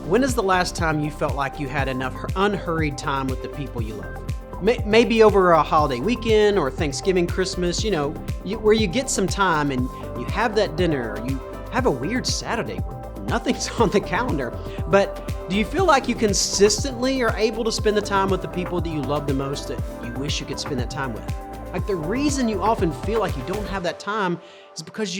When is the last time you felt like you had enough unhurried time with the people you love? Maybe over a holiday weekend or Thanksgiving, Christmas, where you get some time and you have that dinner, or you have a weird Saturday where nothing's on the calendar. But do you feel like you consistently are able to spend the time with the people that you love the most that you wish you could spend that time with? Like, the reason you often feel like you don't have that time is because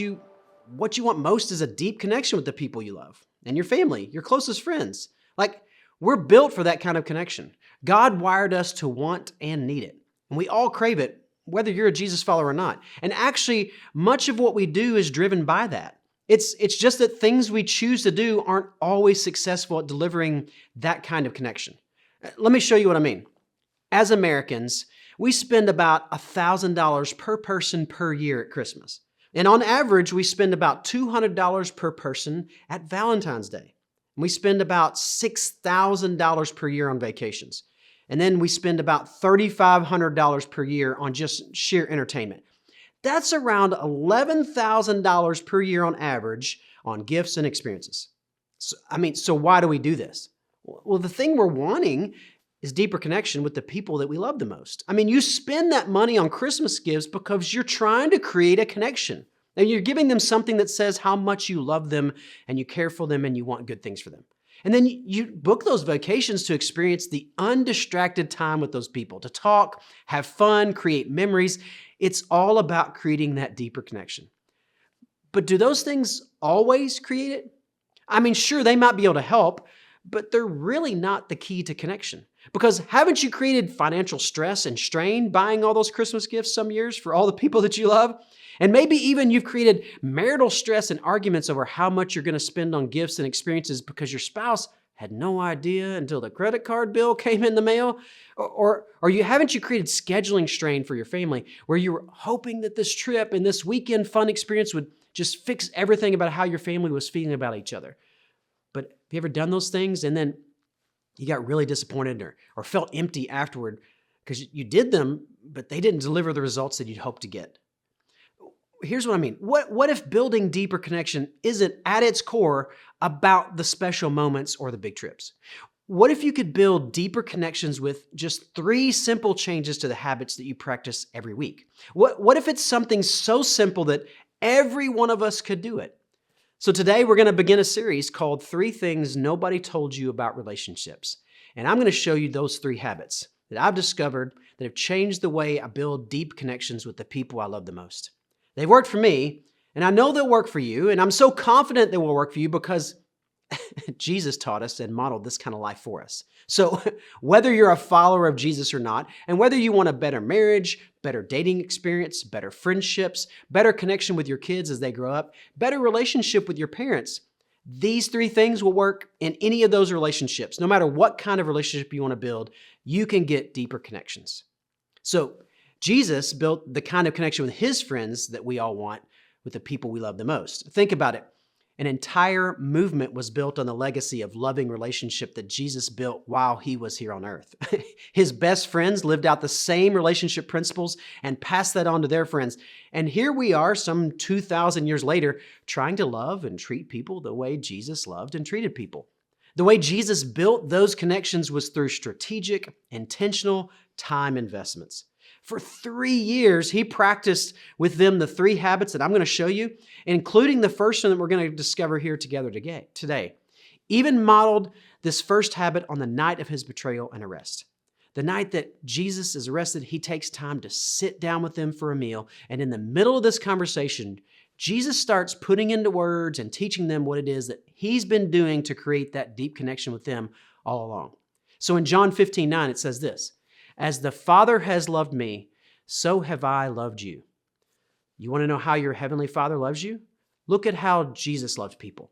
what you want most is a deep connection with the people you love and your family, your closest friends. Like, we're built for that kind of connection. God wired us to want and need it. And we all crave it, whether you're a Jesus follower or not. And actually, much of what we do is driven by that. It's just that things we choose to do aren't always successful at delivering that kind of connection. Let me show you what I mean. As Americans, we spend about $1,000 per person per year at Christmas. And on average, we spend about $200 per person at Valentine's Day. And we spend about $6,000 per year on vacations. And then we spend about $3,500 per year on just sheer entertainment. That's around $11,000 per year on average on gifts and experiences. So why do we do this? Well, the thing we're wanting is deeper connection with the people that we love the most. You spend that money on Christmas gifts because you're trying to create a connection. And you're giving them something that says how much you love them and you care for them and you want good things for them. And then you book those vacations to experience the undistracted time with those people, to talk, have fun, create memories. It's all about creating that deeper connection. But do those things always create it? Sure, they might be able to help, but they're really not the key to connection. Because haven't you created financial stress and strain buying all those Christmas gifts some years for all the people that you love? And maybe even you've created marital stress and arguments over how much you're going to spend on gifts and experiences because your spouse had no idea until the credit card bill came in the mail. Or haven't you created scheduling strain for your family where you were hoping that this trip and this weekend fun experience would just fix everything about how your family was feeling about each other? But have you ever done those things and then you got really disappointed or felt empty afterward because you did them, but they didn't deliver the results that you'd hoped to get? Here's what I mean. What if building deeper connection isn't at its core about the special moments or the big trips? What if you could build deeper connections with just 3 simple changes to the habits that you practice every week? What if it's something so simple that every one of us could do it? So today we're going to begin a series called 3 Things Nobody Told You About Relationships. And I'm going to show you those 3 habits that I've discovered that have changed the way I build deep connections with the people I love the most. They've worked for me, and I know they'll work for you, and I'm so confident they will work for you because Jesus taught us and modeled this kind of life for us. So whether you're a follower of Jesus or not, and whether you want a better marriage, better dating experience, better friendships, better connection with your kids as they grow up, better relationship with your parents, these 3 things will work in any of those relationships. No matter what kind of relationship you want to build, you can get deeper connections. So Jesus built the kind of connection with his friends that we all want with the people we love the most. Think about it. An entire movement was built on the legacy of loving relationship that Jesus built while he was here on earth. His best friends lived out the same relationship principles and passed that on to their friends. And here we are some 2,000 years later trying to love and treat people the way Jesus loved and treated people. The way Jesus built those connections was through strategic, intentional time investments. For 3 years, he practiced with them the 3 habits that I'm going to show you, including the first one that we're going to discover here together today. Even modeled this first habit on the night of his betrayal and arrest. The night that Jesus is arrested, he takes time to sit down with them for a meal. And in the middle of this conversation, Jesus starts putting into words and teaching them what it is that he's been doing to create that deep connection with them all along. So in John 15:9, it says this, "As the Father has loved me, so have I loved you." You want to know how your heavenly Father loves you? Look at how Jesus loved people.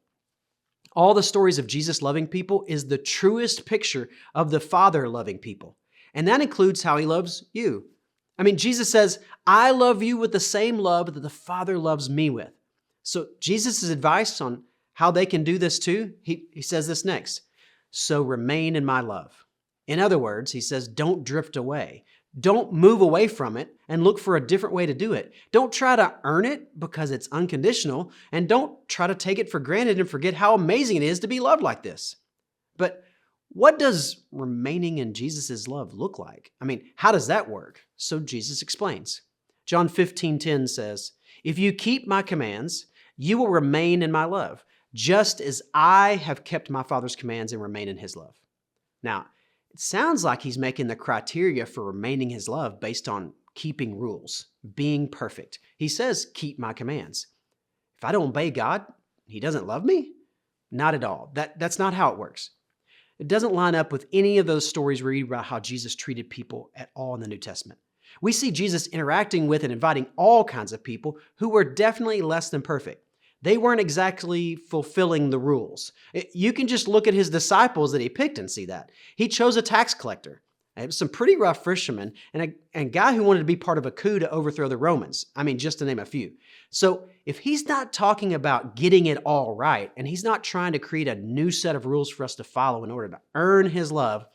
All the stories of Jesus loving people is the truest picture of the Father loving people. And that includes how he loves you. Jesus says, "I love you with the same love that the Father loves me with." So Jesus' advice on how they can do this too, he says this next, "So remain in my love." In other words, he says, don't drift away. Don't move away from it and look for a different way to do it. Don't try to earn it because it's unconditional, and don't try to take it for granted and forget how amazing it is to be loved like this. But what does remaining in Jesus' love look like? I mean, how does that work? So Jesus explains. John 15:10 says, "If you keep my commands, you will remain in my love, just as I have kept my Father's commands and remain in his love." Now, it sounds like he's making the criteria for remaining his love based on keeping rules, being perfect. He says, keep my commands. If I don't obey God, he doesn't love me? Not at all. That's not how it works. It doesn't line up with any of those stories we read about how Jesus treated people at all in the New Testament. We see Jesus interacting with and inviting all kinds of people who were definitely less than perfect. They weren't exactly fulfilling the rules. You can just look at his disciples that he picked and see that. He chose a tax collector, some pretty rough fishermen, and a guy who wanted to be part of a coup to overthrow the Romans. I mean, just to name a few. So if he's not talking about getting it all right, and he's not trying to create a new set of rules for us to follow in order to earn his love,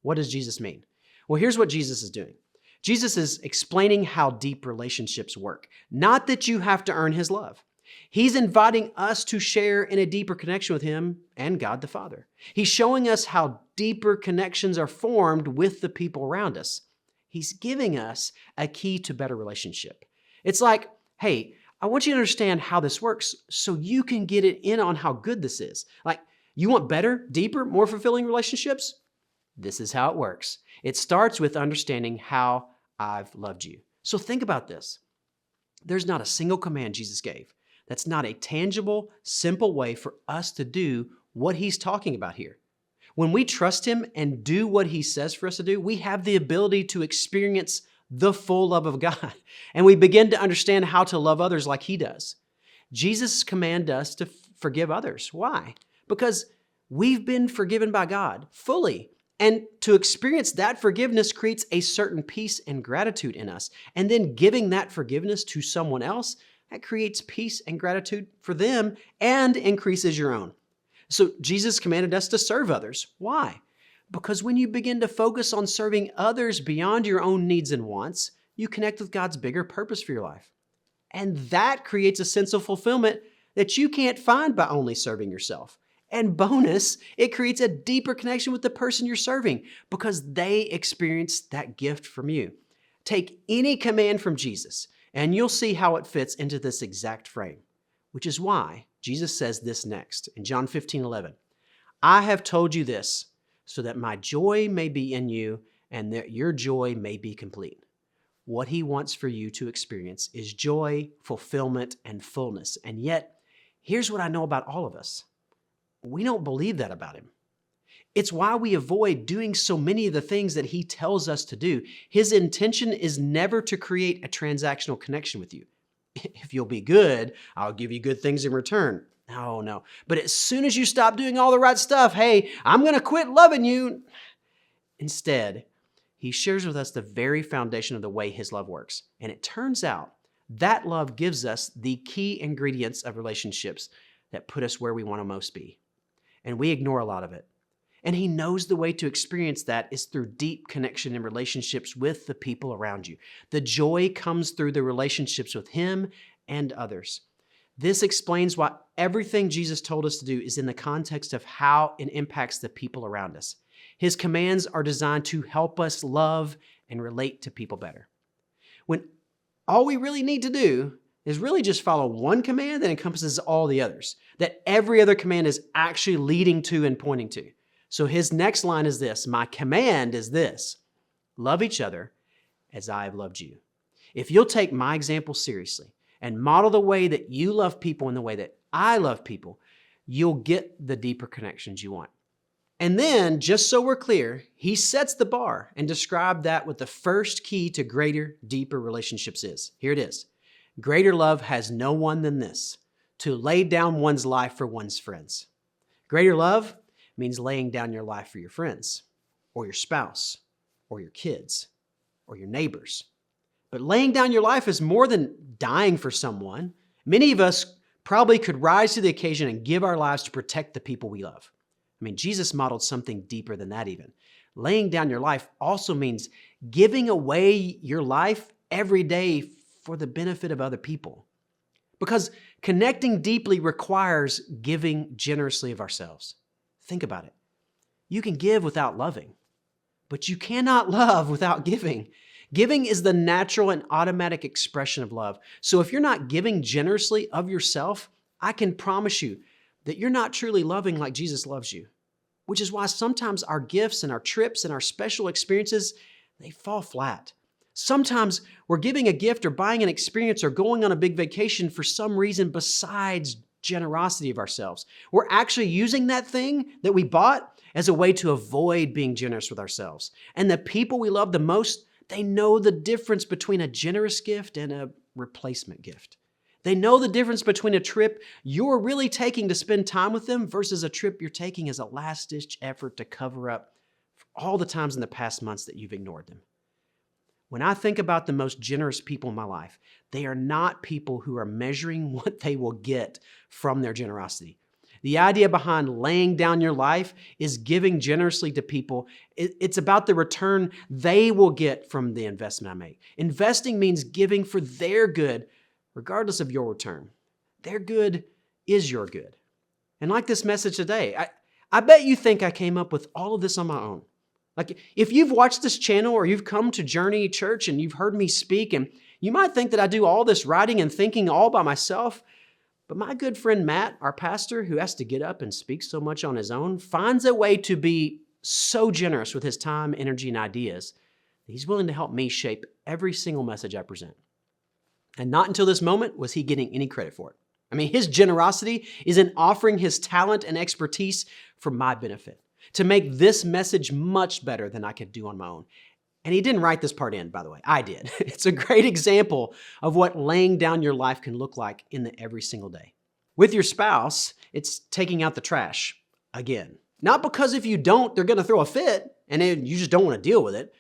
what does Jesus mean? Well, here's what Jesus is doing. Jesus is explaining how deep relationships work, not that you have to earn his love. He's inviting us to share in a deeper connection with him and God the Father. He's showing us how deeper connections are formed with the people around us. He's giving us a key to better relationship. It's like, hey, I want you to understand how this works so you can get it in on how good this is. Like, you want better, deeper, more fulfilling relationships? This is how it works. It starts with understanding how I've loved you. So think about this. There's not a single command Jesus gave that's not a tangible, simple way for us to do what he's talking about here. When we trust him and do what he says for us to do, we have the ability to experience the full love of God, and we begin to understand how to love others like he does. Jesus commanded us to forgive others. Why? Because we've been forgiven by God fully. And to experience that forgiveness creates a certain peace and gratitude in us. And then giving that forgiveness to someone else, that creates peace and gratitude for them and increases your own. So Jesus commanded us to serve others. Why? Because when you begin to focus on serving others beyond your own needs and wants, you connect with God's bigger purpose for your life. And that creates a sense of fulfillment that you can't find by only serving yourself. And bonus, it creates a deeper connection with the person you're serving because they experience that gift from you. Take any command from Jesus, and you'll see how it fits into this exact frame, which is why Jesus says this next in John 15:11. I have told you this so that my joy may be in you and that your joy may be complete. What he wants for you to experience is joy, fulfillment, and fullness. And yet, here's what I know about all of us. We don't believe that about him. It's why we avoid doing so many of the things that he tells us to do. His intention is never to create a transactional connection with you. If you'll be good, I'll give you good things in return. No. But as soon as you stop doing all the right stuff, hey, I'm going to quit loving you. Instead, he shares with us the very foundation of the way his love works. And it turns out that love gives us the key ingredients of relationships that put us where we want to most be. And we ignore a lot of it. And he knows the way to experience that is through deep connection and relationships with the people around you. The joy comes through the relationships with him and others. This explains why everything Jesus told us to do is in the context of how it impacts the people around us. His commands are designed to help us love and relate to people better. When all we really need to do is really just follow one command that encompasses all the others, that every other command is actually leading to and pointing to. So his next line is this: my command is this, love each other as I have loved you. If you'll take my example seriously and model the way that you love people in the way that I love people, you'll get the deeper connections you want. And then, just so we're clear, he sets the bar and described that what the first key to greater, deeper relationships is. Here it is. Greater love has no one than this, to lay down one's life for one's friends. Greater love means laying down your life for your friends, or your spouse, or your kids, or your neighbors. But laying down your life is more than dying for someone. Many of us probably could rise to the occasion and give our lives to protect the people we love. I mean, Jesus modeled something deeper than that even. Laying down your life also means giving away your life every day for the benefit of other people. Because connecting deeply requires giving generously of ourselves. Think about it. You can give without loving, but you cannot love without giving. Giving is the natural and automatic expression of love. So if you're not giving generously of yourself, I can promise you that you're not truly loving like Jesus loves you, which is why sometimes our gifts and our trips and our special experiences, they fall flat. Sometimes we're giving a gift or buying an experience or going on a big vacation for some reason besides generosity of ourselves. We're actually using that thing that we bought as a way to avoid being generous with ourselves. And the people we love the most, they know the difference between a generous gift and a replacement gift. They know the difference between a trip you're really taking to spend time with them versus a trip you're taking as a last-ditch effort to cover up for all the times in the past months that you've ignored them. When I think about the most generous people in my life, they are not people who are measuring what they will get from their generosity. The idea behind laying down your life is giving generously to people. It's about the return they will get from the investment I make. Investing means giving for their good, regardless of your return. Their good is your good. And like this message today, I bet you think I came up with all of this on my own. Like if you've watched this channel or you've come to Journey Church and you've heard me speak, and you might think that I do all this writing and thinking all by myself, but my good friend Matt, our pastor, who has to get up and speak so much on his own, finds a way to be so generous with his time, energy, and ideas that he's willing to help me shape every single message I present. And not until this moment was he getting any credit for it. I mean, his generosity is in offering his talent and expertise for my benefit, to make this message much better than I could do on my own. And he didn't write this part in, by the way. I did. It's a great example of what laying down your life can look like in the every single day. With your spouse, it's taking out the trash again. Not because if you don't, they're going to throw a fit and you just don't want to deal with it.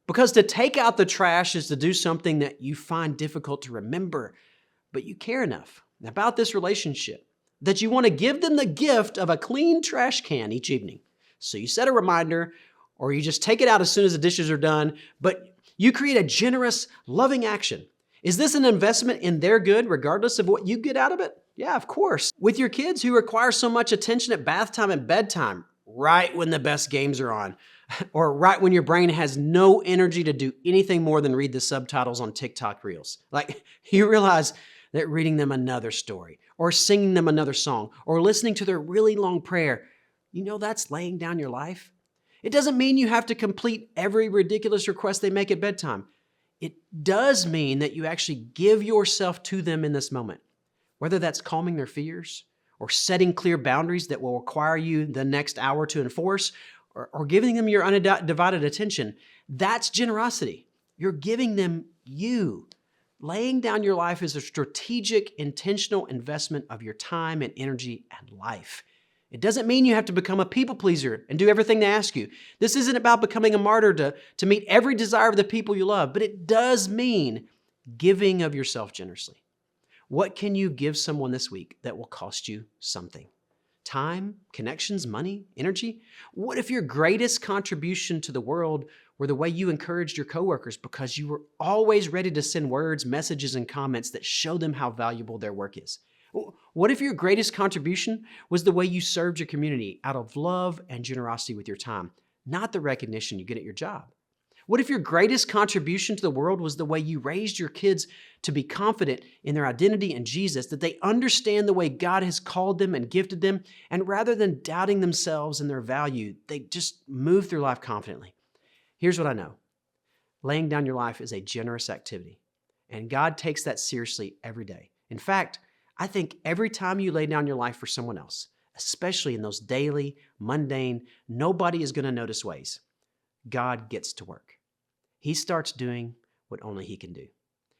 Because to take out the trash is to do something that you find difficult to remember, but you care enough about this relationship that you want to give them the gift of a clean trash can each evening. So you set a reminder, or you just take it out as soon as the dishes are done, but you create a generous, loving action. Is this an investment in their good regardless of what you get out of it? Yeah, of course. With your kids who require so much attention at bath time and bedtime, right when the best games are on, or right when your brain has no energy to do anything more than read the subtitles on TikTok Reels. Like you realize that reading them another story, or singing them another song, or listening to their really long prayer, you know that's laying down your life. It doesn't mean you have to complete every ridiculous request they make at bedtime. It does mean that you actually give yourself to them in this moment, whether that's calming their fears or setting clear boundaries that will require you the next hour to enforce, or giving them your undivided attention. That's generosity. You're giving them you. Laying down your life is a strategic, intentional investment of your time and energy and life. It doesn't mean you have to become a people pleaser and do everything they ask you. This isn't about becoming a martyr to meet every desire of the people you love, but it does mean giving of yourself generously. What can you give someone this week that will cost you something? Time, connections, money, energy? What if your greatest contribution to the world were the way you encouraged your coworkers because you were always ready to send words, messages, and comments that show them how valuable their work is? What if your greatest contribution was the way you served your community out of love and generosity with your time, not the recognition you get at your job? What if your greatest contribution to the world was the way you raised your kids to be confident in their identity in Jesus, that they understand the way God has called them and gifted them, and rather than doubting themselves and their value, they just move through life confidently? Here's what I know. Laying down your life is a generous activity, and God takes that seriously every day. In fact, I think every time you lay down your life for someone else, especially in those daily, mundane, nobody is going to notice ways, God gets to work. He starts doing what only He can do.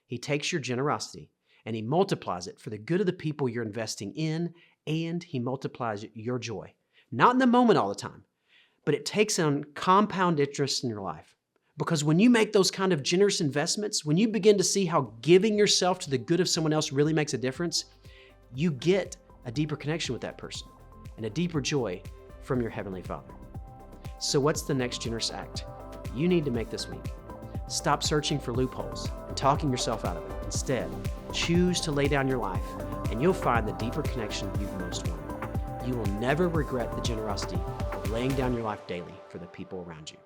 He takes your generosity and He multiplies it for the good of the people you're investing in, and He multiplies your joy. Not in the moment all the time, but it takes on compound interest in your life. Because when you make those kind of generous investments, when you begin to see how giving yourself to the good of someone else really makes a difference, you get a deeper connection with that person and a deeper joy from your Heavenly Father. So what's the next generous act you need to make this week? Stop searching for loopholes and talking yourself out of it. Instead, choose to lay down your life, and you'll find the deeper connection you've most wanted. You will never regret the generosity laying down your life daily for the people around you.